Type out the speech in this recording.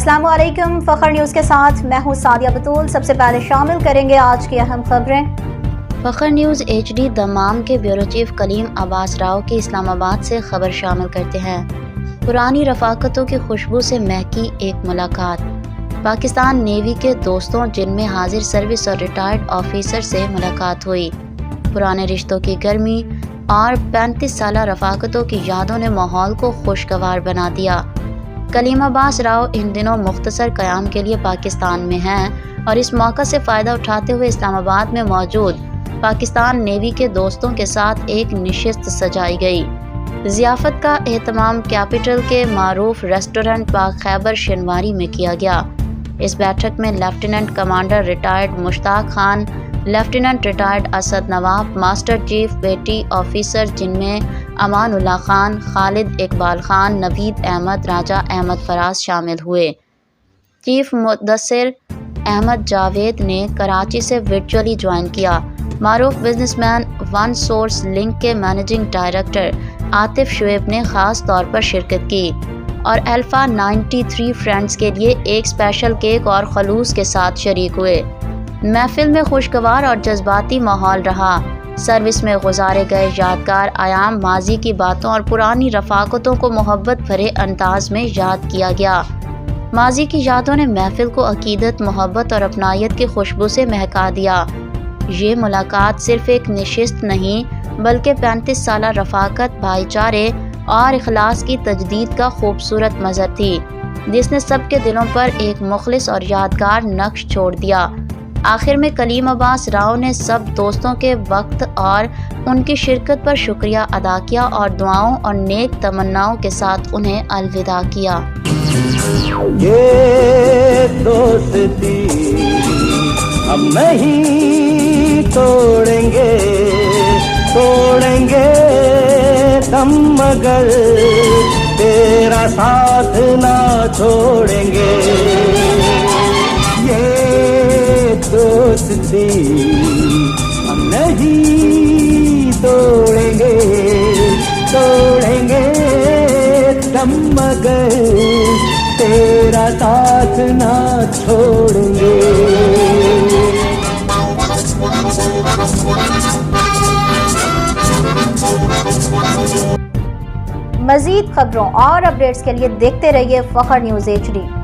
السلام علیکم، فخر نیوز کے ساتھ میں ہوں سعدیہ بطول۔ سب سے پہلے شامل کریں گے آج کی اہم خبریں۔ فخر نیوز HD دمام کے بیورو چیف کلیم عباس راؤ کی اسلام آباد سے خبر شامل کرتے ہیں۔ پرانی رفاقتوں کی خوشبو سے مہکی ایک ملاقات۔ پاکستان نیوی کے دوستوں جن میں حاضر سروس اور ریٹائرڈ آفیسر سے ملاقات ہوئی۔ پرانے رشتوں کی گرمی اور 35 سالہ رفاقتوں کی یادوں نے ماحول کو خوشگوار بنا دیا۔ کلیم عباس راؤ ان دنوں مختصر قیام کے لیے پاکستان میں ہیں اور اس موقع سے فائدہ اٹھاتے ہوئے اسلام آباد میں موجود پاکستان نیوی کے دوستوں کے ساتھ ایک نشست سجائی گئی۔ ضیافت کا اہتمام کیپٹل کے معروف ریسٹورنٹ باغ خیبر شنواری میں کیا گیا۔ اس بیٹھک میں لیفٹیننٹ کمانڈر ریٹائرڈ مشتاق خان، لیفٹیننٹ ریٹائرڈ اسد نواب، ماسٹر چیف پیٹی آفیسر جن میں امان اللہ خان، خالد اقبال خان، نوید احمد، راجہ احمد فراز شامل ہوئے۔ چیف مدثر احمد جاوید نے کراچی سے ورچوئلی جوائن کیا۔ معروف business man one source link کے منیجنگ ڈائریکٹر عاطف شعیب نے خاص طور پر شرکت کی اور الفا 93 فرینڈز کے لیے ایک اسپیشل کیک اور خلوص کے ساتھ شریک ہوئے۔ محفل میں خوشگوار اور جذباتی ماحول رہا۔ سروس میں گزارے گئے یادگار ایام، ماضی کی باتوں اور پرانی رفاقتوں کو محبت بھرے انداز میں یاد کیا گیا۔ ماضی کی یادوں نے محفل کو عقیدت، محبت اور اپنائیت کی خوشبو سے مہکا دیا۔ یہ ملاقات صرف ایک نشست نہیں بلکہ 35 سالہ رفاقت، بھائی چارے اور اخلاص کی تجدید کا خوبصورت مظہر تھی جس نے سب کے دلوں پر ایک مخلص اور یادگار نقش چھوڑ دیا۔ آخر میں کلیم عباس راؤ نے سب دوستوں کے وقت اور ان کی شرکت پر شکریہ ادا کیا اور دعاؤں اور نیک تمناؤں کے ساتھ انہیں الوداع کیا۔ یہ دوستی ہم نہیں توڑیں گے ہم مگر تیرا ساتھ نہ چھوڑیں گے۔ یہ دوستی ہم نہیں توڑیں گے ہم مگر تیرا ساتھ نہ چھوڑیں گے۔ مزید خبروں اور اپڈیٹس کے لیے دیکھتے رہیے فخر نیوز HD۔